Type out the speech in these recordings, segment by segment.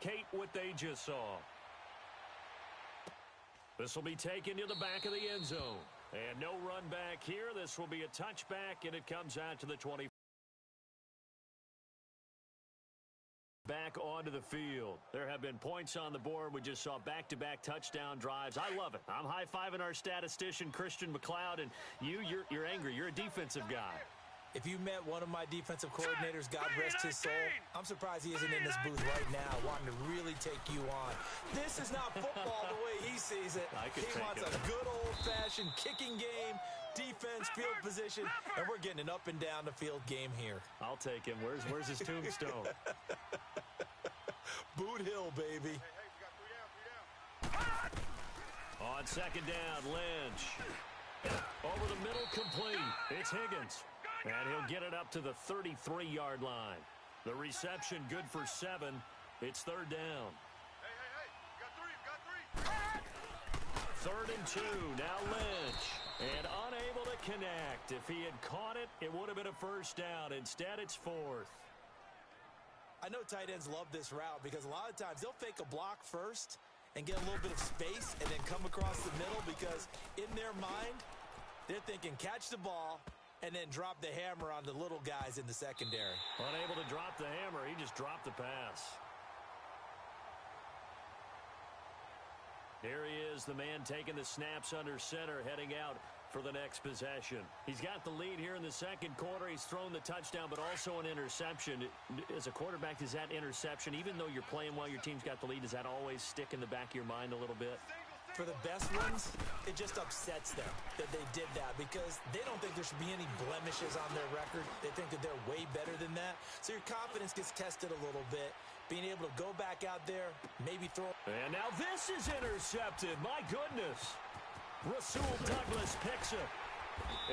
replicate what they just saw. This will be taken to the back of the end zone. And no run back here. This will be a touchback, and it comes out to the 20. Back onto the field. There have been points on the board. We just saw back-to-back touchdown drives. I love it. I'm high-fiving our statistician, Christian McLeod, and you're angry. You're a defensive guy. If you met one of my defensive coordinators, God rest his soul, I'm surprised he isn't in this booth right now wanting to really take you on. This is not football the way he sees it. He wants a good old-fashioned kicking game, defense, field position, and we're getting an up-and-down-the-field game here. I'll take him. Where's his tombstone? Boot Hill, baby. On second down, Lynch. Over the middle, complete. It's Higgins. And he'll get it up to the 33-yard line. The reception good for 7. It's third down. Got three. 3rd and 2. Now Lynch. And unable to connect. If he had caught it, it would have been a first down. Instead, it's 4th. I know tight ends love this route because a lot of times they'll fake a block first and get a little bit of space and then come across the middle because in their mind, they're thinking catch the ball and then drop the hammer on the little guys in the secondary. Unable to drop the hammer. He just dropped the pass. Here he is, the man taking the snaps under center, heading out for the next possession. He's got the lead here in the second quarter. He's thrown the touchdown, but also an interception. As a quarterback, does that interception, even though you're playing while your team's got the lead, does that always stick in the back of your mind a little bit? For the best ones, it just upsets them that they did that because they don't think there should be any blemishes on their record. They think that they're way better than that. So your confidence gets tested a little bit. Being able to go back out there, maybe throw. And now this is intercepted. My goodness. Rasul Douglas picks it.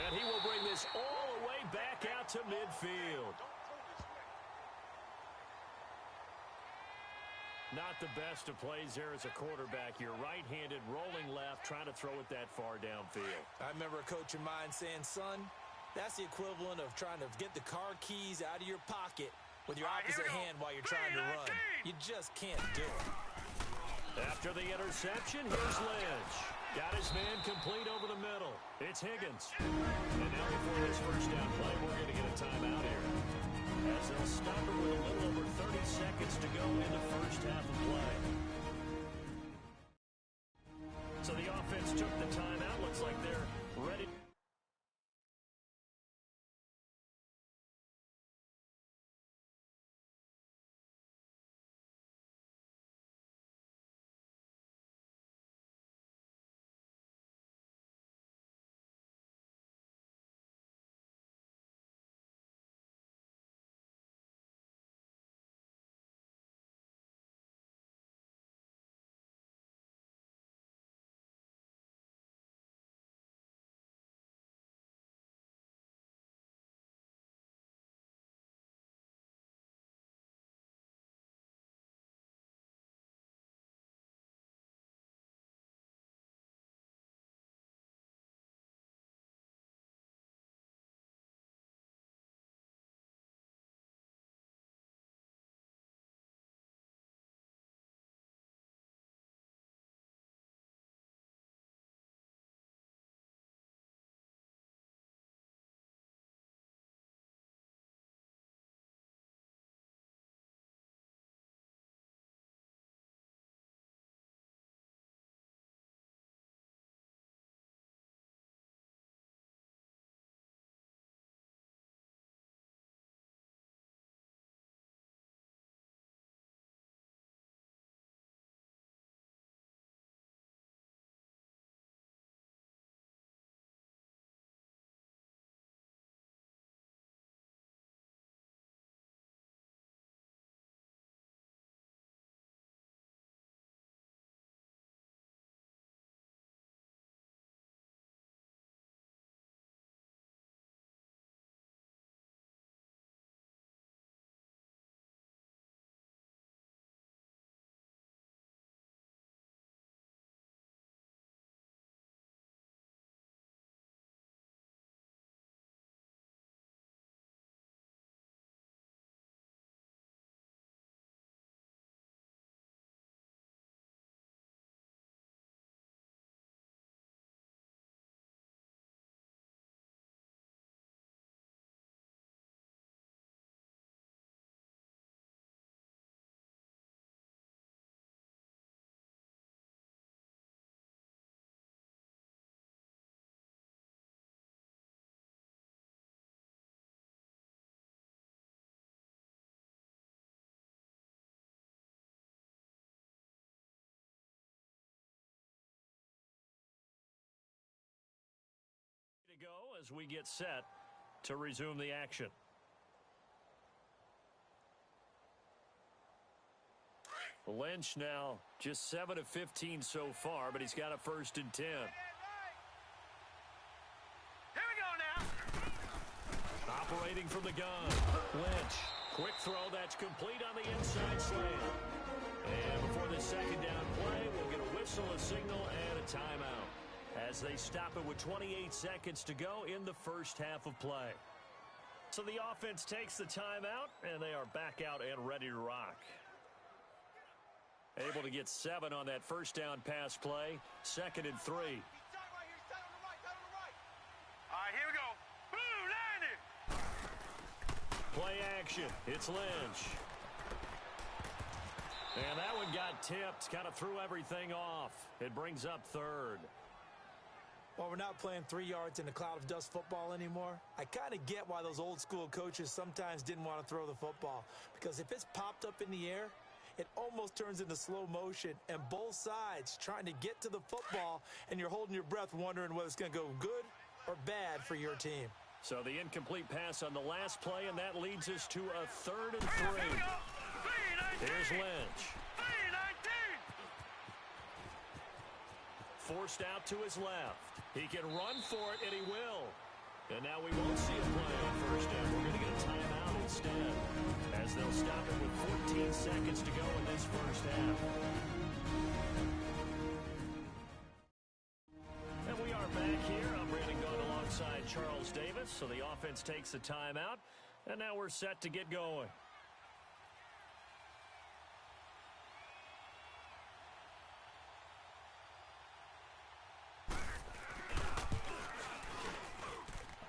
And he will bring this all the way back out to midfield. Not the best of plays there as a quarterback. You're right-handed, rolling left, trying to throw it that far downfield. I remember a coach of mine saying, son, that's the equivalent of trying to get the car keys out of your pocket with your opposite hand while you're trying to run. You just can't do it. After the interception, here's Lynch. Got his man complete over the middle. It's Higgins. And now before this first down play, we're going to get a timeout here. As they'll stop it with a little over 30 seconds to go in the first half of play. So the offense took the timeout. Looks like they're ready. as we get set to resume the action. Lynch now just 7 of 15 so far, but he's got a 1st and 10. Here we go now. Operating from the gun. Lynch. Quick throw that's complete on the inside slant. And before the 2nd down play, we'll get a whistle, a signal, and a timeout as they stop it with 28 seconds to go in the first half of play. So the offense takes the timeout, and they are back out and ready to rock. Able to get 7 on that 1st down pass play. 2nd and 3. All right, here we go. Boom, landed. Play action. It's Lynch. And that one got tipped. Kind of threw everything off. It brings up 3rd. Well, we're not playing 3 yards in a cloud of dust football anymore. I kind of get why those old school coaches sometimes didn't want to throw the football. Because if it's popped up in the air, it almost turns into slow motion, and both sides trying to get to the football, and you're holding your breath wondering whether it's going to go good or bad for your team. So the incomplete pass on the last play, and that leads us to a 3rd and 3. Here's Lynch. Forced out to his left. He can run for it, and he will. And now we won't see a play on 1st down. We're going to get a timeout instead, as they'll stop it with 14 seconds to go in this first half. And we are back here. I'm Brandon going alongside Charles Davis. So the offense takes the timeout, and now we're set to get going.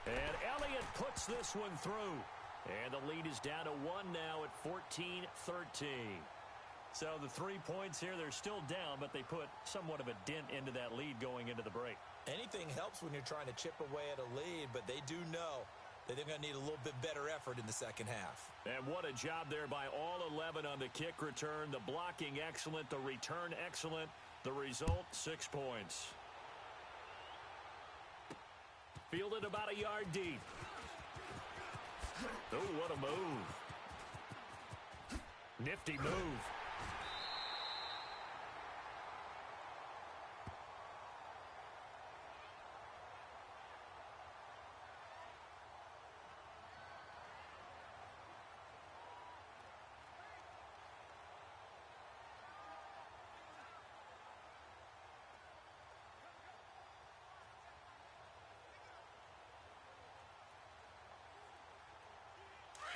And Elliott puts this one through. And the lead is down to 1 now at 14-13. So the 3 points here, they're still down, but they put somewhat of a dent into that lead going into the break. Anything helps when you're trying to chip away at a lead, but they do know that they're going to need a little bit better effort in the second half. And what a job there by all 11 on the kick return. The blocking excellent, the return excellent. The result, 6 points. Fielded about a yard deep. Oh, what a move. Nifty move.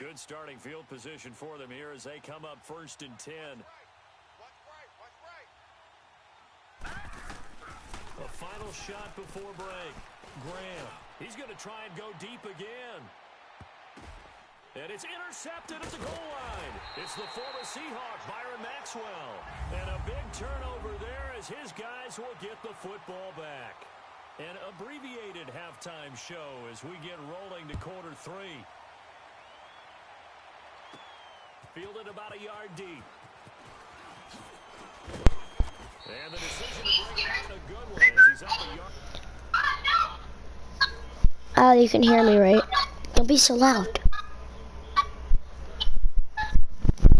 Good starting field position for them here as they come up 1st and 10. A final shot before break. Graham. He's going to try and go deep again. And it's intercepted at the goal line. It's the former Seahawk, Byron Maxwell. And a big turnover there as his guys will get the football back. An abbreviated halftime show as we get rolling to quarter 3. Fielded about a yard deep. And the decision to bring it out a good one as he's up a yard. Oh, you can hear me, right? Don't be so loud.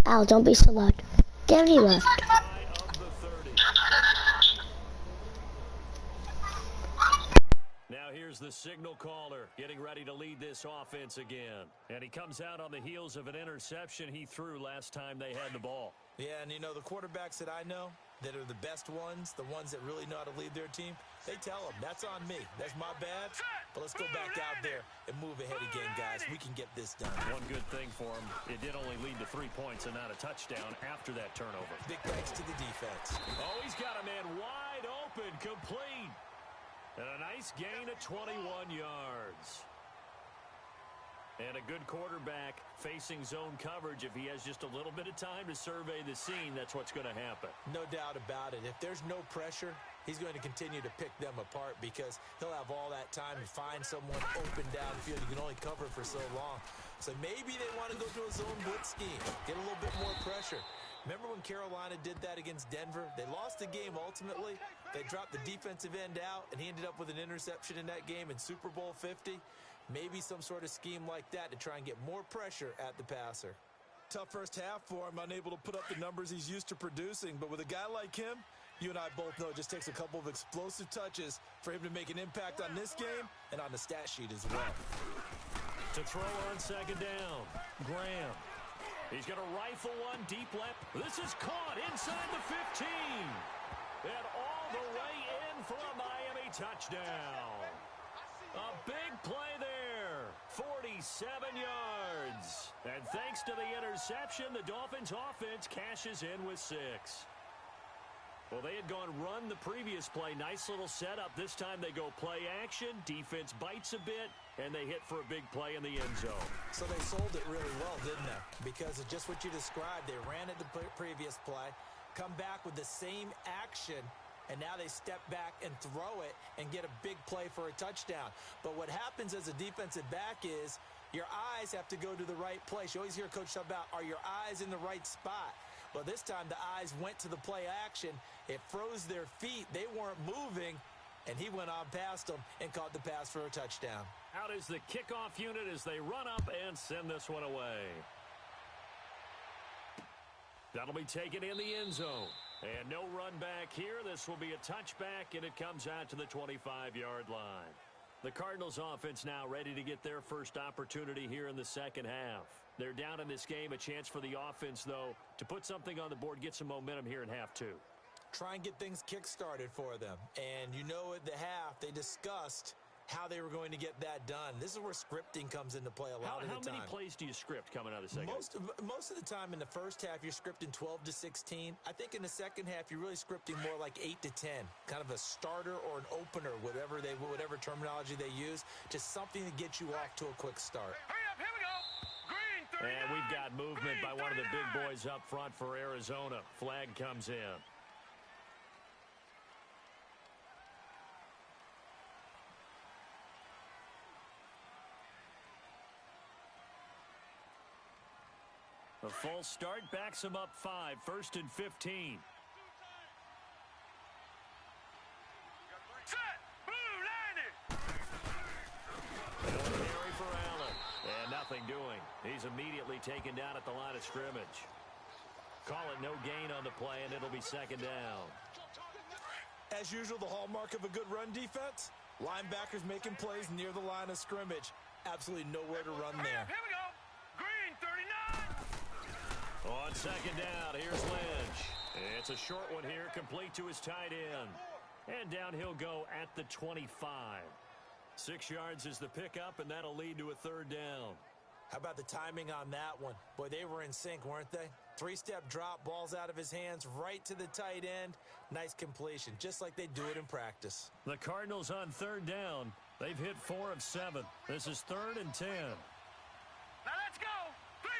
Al, don't be so loud. There he left. Now here's the signal caller getting ready to lead this offense again. And he comes out on the heels of an interception he threw last time they had the ball. Yeah, and you know, the quarterbacks that I know that are the best ones, the ones that really know how to lead their team, they tell them, that's on me. That's my bad. But let's go back out there and move ahead again, guys. We can get this done. One good thing for him, it did only lead to 3 points and not a touchdown after that turnover. Big thanks to the defense. Oh, he's got a man wide open, complete. And a nice gain of 21 yards. And a good quarterback facing zone coverage. If he has just a little bit of time to survey the scene, that's what's going to happen. No doubt about it. If there's no pressure, he's going to continue to pick them apart because he'll have all that time to find someone open downfield. You can only cover for so long. So maybe they want to go to a zone blitz scheme, get a little bit more pressure. Remember when Carolina did that against Denver? They lost the game ultimately. They dropped the defensive end out, and he ended up with an interception in that game in Super Bowl 50. Maybe some sort of scheme like that to try and get more pressure at the passer. Tough first half for him, unable to put up the numbers he's used to producing. But with a guy like him, you and I both know it just takes a couple of explosive touches for him to make an impact on this game and on the stat sheet as well. To throw on second down, Graham. He's going to rifle one deep left. This is caught inside the 15. And all the way in for a Miami touchdown. A big play there. 47 yards. And thanks to the interception, the Dolphins offense cashes in with 6. Well, they had gone run the previous play. Nice little setup. This time they go play action. Defense bites a bit, and they hit for a big play in the end zone. So they sold it really well, didn't they? Because of just what you described. They ran it the previous play, come back with the same action, and now they step back and throw it and get a big play for a touchdown. But what happens as a defensive back is your eyes have to go to the right place. You always hear Coach talk about, are your eyes in the right spot? Well, this time the eyes went to the play action. It froze their feet. They weren't moving, and he went on past them and caught the pass for a touchdown. Out is the kickoff unit as they run up and send this one away. That'll be taken in the end zone. And no run back here. This will be a touchback, and it comes out to the 25-yard line. The Cardinals offense now ready to get their first opportunity here in the second half. They're down in this game. A chance for the offense, though, to put something on the board, get some momentum here in half two. Try and get things kick-started for them. And you know at the half, they discussed how they were going to get that done. This is where scripting comes into play a lot of the time. How many plays do you script coming out of the second? Most of the time in the first half, you're scripting 12 to 16. I think in the second half, you're really scripting more like 8 to 10. Kind of a starter or an opener, whatever terminology they use. Just something to get you off to a quick start. Hurry up, here we go. Green 39. And we've got movement Green by one of the big 39. boys up front for Arizona. Flag comes in. A full start backs him up 5, 1st and 15. Set. Blue line it. No carry for Allen. And nothing doing. He's immediately taken down at the line of scrimmage. Call it no gain on the play, and it'll be second down. As usual, the hallmark of a good run defense, linebackers making plays near the line of scrimmage. Absolutely nowhere to run Hurry there. up, here we go. Green 39. On second down, here's Lynch. It's a short one here, complete to his tight end. And down he'll go at the 25. 6 yards is the pickup, and that'll lead to a third down. How about the timing on that one? Boy, they were in sync, weren't they? 3-step drop, balls out of his hands, right to the tight end. Nice completion, just like they do it in practice. The Cardinals on third down. They've hit 4 of 7. This is 3rd and 10. Now let's go. 3-19.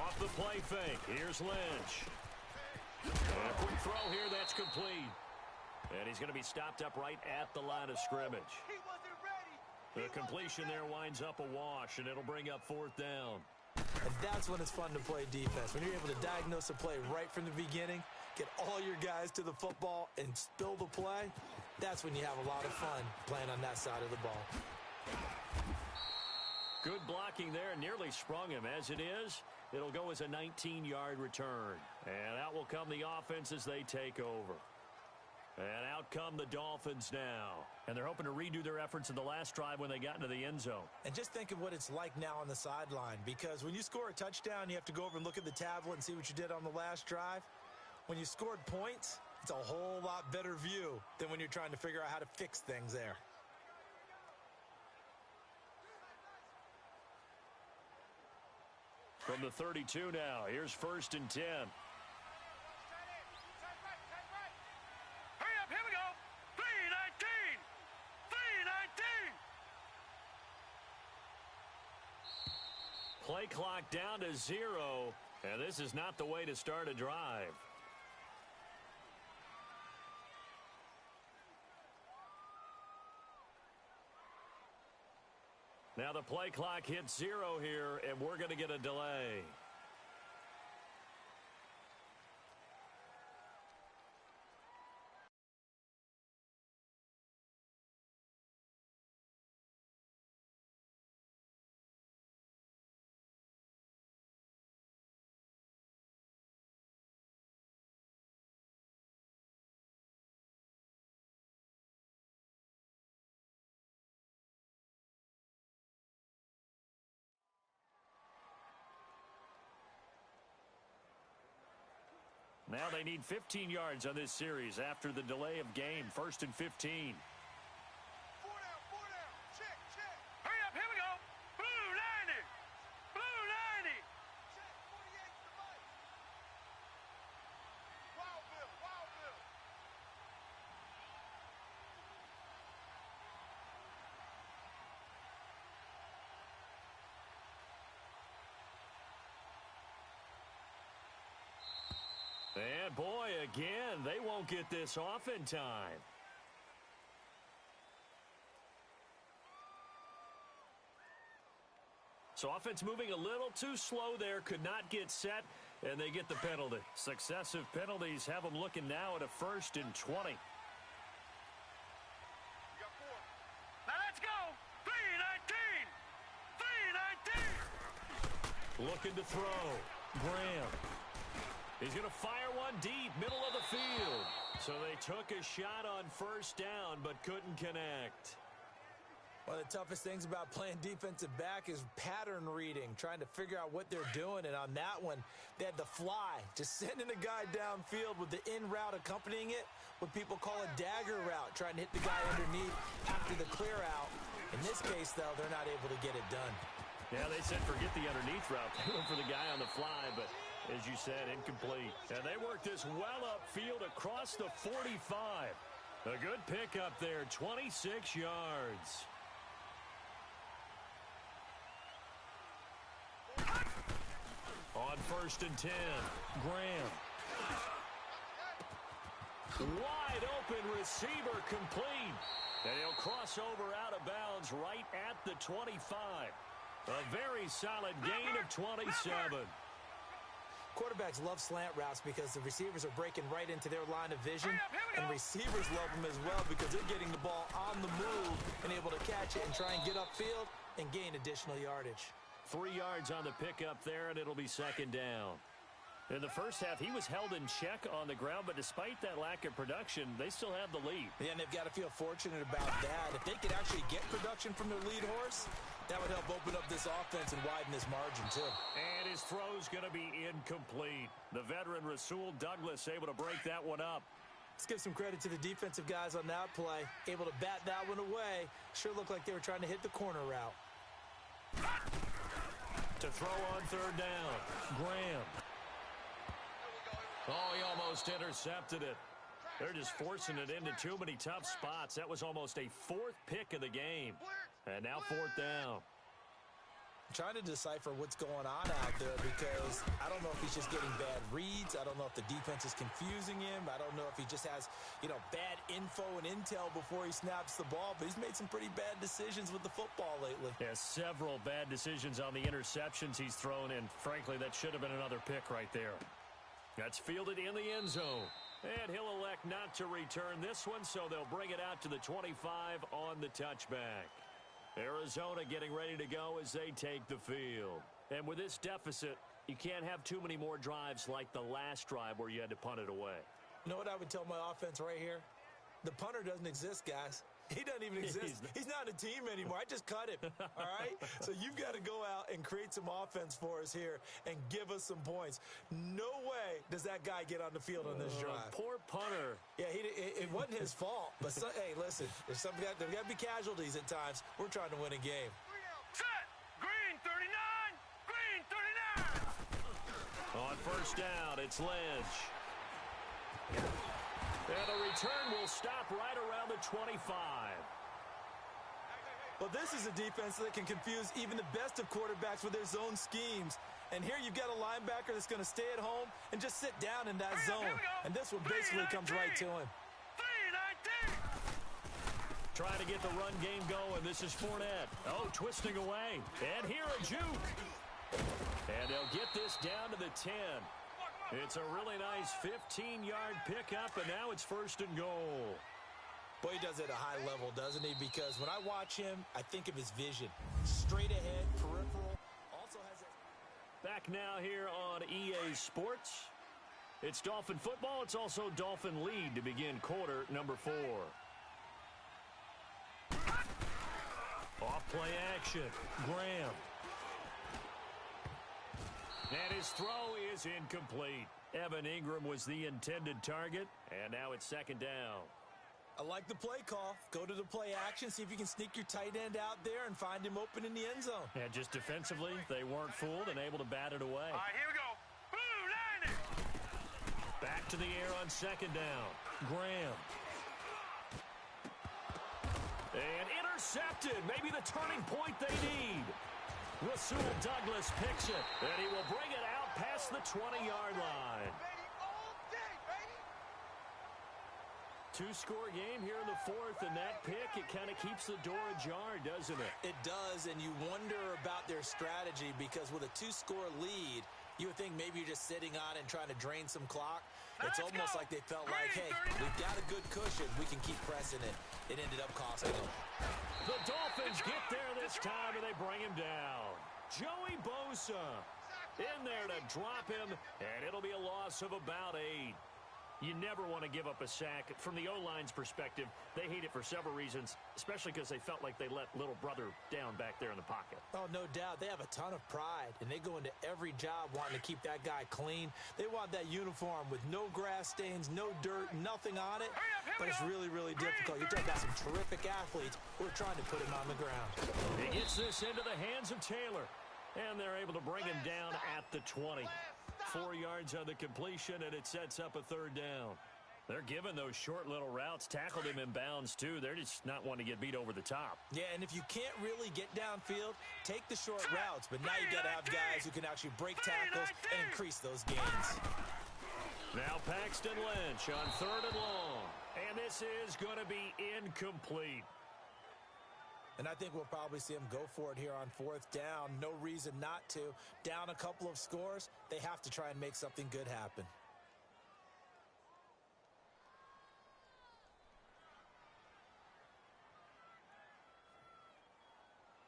Off the play fake. Here's Lynch. And a quick throw here. That's complete. And he's going to be stopped up right at the line of scrimmage. He wasn't ready. The completion there winds up a wash, and it'll bring up 4th down. And that's when it's fun to play defense. When you're able to diagnose a play right from the beginning, get all your guys to the football and spill the play, that's when you have a lot of fun playing on that side of the ball. Good blocking there, nearly sprung him. As it is, it'll go as a 19-yard return. And out will come the offense as they take over. And out come the Dolphins now. And they're hoping to redo their efforts in the last drive when they got into the end zone. And just think of what it's like now on the sideline, because when you score a touchdown, you have to go over and look at the tablet and see what you did on the last drive. When you scored points, it's a whole lot better view than when you're trying to figure out how to fix things there. From the 32 now, here's 1st and 10. Hurry up, here we go. 3-19. 3-19. Play clock down to 0, and this is not the way to start a drive. Now the play clock hits 0 here, and we're going to get a delay. Now they need 15 yards on this series after the delay of game. 1st and 15. 4 down. Check. Hurry up, here we go. Blue 90. Blue 90. Check, 48 to the right. Wild Bill. And boy, again, they won't get this off in time. So offense moving a little too slow there, could not get set, and they get the penalty. Successive penalties have them looking now at a 1st and 20. You got 4. Now let's go. 3-19. Looking to throw. Graham. He's going to fire one deep, middle of the field. So they took a shot on 1st down, but couldn't connect. One of the toughest things about playing defensive back is pattern reading, trying to figure out what they're doing. And on that one, they had the fly, just sending a guy downfield with the in route accompanying it, what people call a dagger route, trying to hit the guy underneath after the clear out. In this case, though, they're not able to get it done. Yeah, they said forget the underneath route. They went for the guy on the fly, but as you said, incomplete. And they worked this well upfield across the 45. A good pickup there, 26 yards. On 1st and 10, Graham. Wide open receiver complete. And he'll cross over out of bounds right at the 25. A very solid gain of 27. Quarterbacks love slant routes because the receivers are breaking right into their line of vision, and receivers love them as well because they're getting the ball on the move and able to catch it and try and get upfield and gain additional yardage. 3 yards on the pickup there, and it'll be 2nd down. In the first half, he was held in check on the ground, but despite that lack of production, they still have the lead. Yeah, and they've got to feel fortunate about that. If they could actually get production from their lead horse, that would help open up this offense and widen this margin, too. And his throw's going to be incomplete. The veteran Rasul Douglas able to break that one up. Let's give some credit to the defensive guys on that play. Able to bat that one away. Sure looked like they were trying to hit the corner route. To throw on 3rd down, Graham. Oh, he almost intercepted it. They're just forcing it into too many tough spots. That was almost a 4th pick of the game. And now 4th down. I'm trying to decipher what's going on out there because I don't know if he's just getting bad reads. I don't know if the defense is confusing him. I don't know if he just has, bad info and intel before he snaps the ball. But he's made some pretty bad decisions with the football lately. Yeah, several bad decisions on the interceptions he's thrown, and frankly, that should have been another pick right there. That's fielded in the end zone. And he'll elect not to return this one, so they'll bring it out to the 25 on the touchback. Arizona getting ready to go as they take the field. And with this deficit, you can't have too many more drives like the last drive where you had to punt it away. You know what I would tell my offense right here? The punter doesn't exist, guys. He doesn't even exist. He's not a team anymore. I just cut him, all right? So you've got to go out and create some offense for us here and give us some points. No way does that guy get on the field on this drive. Poor punter. Yeah, it wasn't his fault. But, hey, listen, there's got to be casualties at times. We're trying to win a game. Set. Green 39. Green 39. On 1st down, it's Lynch. And the return will stop right around the 25. Well, this is a defense that can confuse even the best of quarterbacks with their zone schemes. And here you've got a linebacker that's going to stay at home and just sit down in that zone. And this one basically comes right to him. 3-19. Trying to get the run game going. This is Fournette. Oh, twisting away. And here a juke. And they'll get this down to the 10. It's a really nice 15-yard pickup, and now it's 1st and goal. Boy, he does it at a high level, doesn't he? Because when I watch him, I think of his vision. Straight ahead, peripheral. Also has a... Back now here on EA Sports. It's Dolphin football. It's also Dolphin lead to begin quarter number 4. Off play action. Graham. And his throw is incomplete. Evan Ingram was the intended target, and now it's second down. I like the play call. Go to the play action, see if you can sneak your tight end out there and find him open in the end zone. And just defensively, they weren't fooled and able to bat it away. All right, here we go. Blue 90. Back to the air on second down. Graham. And intercepted. Maybe the turning point they need. Rasul Douglas picks it. And he will bring it out past the 20-yard line. Baby, all day, baby. Two-score game here in the fourth, and that pick, it kind of keeps the door ajar, doesn't it? It does, and you wonder about their strategy because with a two-score lead, you would think maybe you're just sitting on it and trying to drain some clock. It's almost like they felt like, hey, we've got a good cushion. We can keep pressing it. It ended up costing them. The Dolphins get there this time, and they bring him down. Joey Bosa in there to drop him, and it'll be a loss of about 8. You never want to give up a sack. From the O-line's perspective, they hate it for several reasons, especially because they felt like they let little brother down back there in the pocket. Oh, no doubt. They have a ton of pride, and they go into every job wanting to keep that guy clean. They want that uniform with no grass stains, no dirt, nothing on it. But it's really, really difficult. You're talking about some terrific athletes who are trying to put him on the ground. He gets this into the hands of Taylor, and they're able to bring him down at the 20. 4 yards on the completion, and it sets up a third down. They're giving those short little routes, tackled him in bounds, too. They're just not wanting to get beat over the top. Yeah, and if you can't really get downfield, take the short routes. But now you got to have guys who can actually break tackles and increase those gains. Now Paxton Lynch on third and long. And this is going to be incomplete. And I think we'll probably see them go for it here on fourth down. No reason not to. Down a couple of scores, they have to try and make something good happen.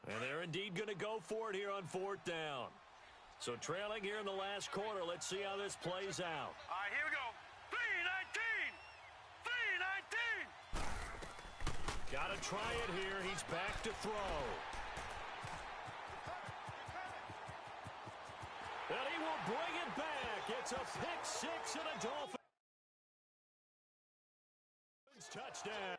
And they're indeed going to go for it here on fourth down. So trailing here in the last quarter, let's see how this plays out. All right, here we go. 3-19. 3-19. Got to try it here. He's back to throw. And he will bring it back. It's a pick six and a Dolphins touchdown.